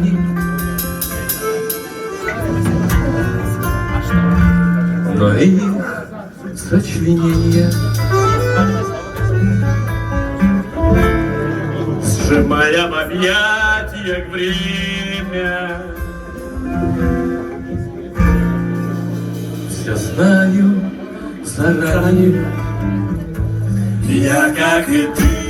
ткани, но их сочленение, сжимая в объятиях время. Все знаю заранее, я, как и ты,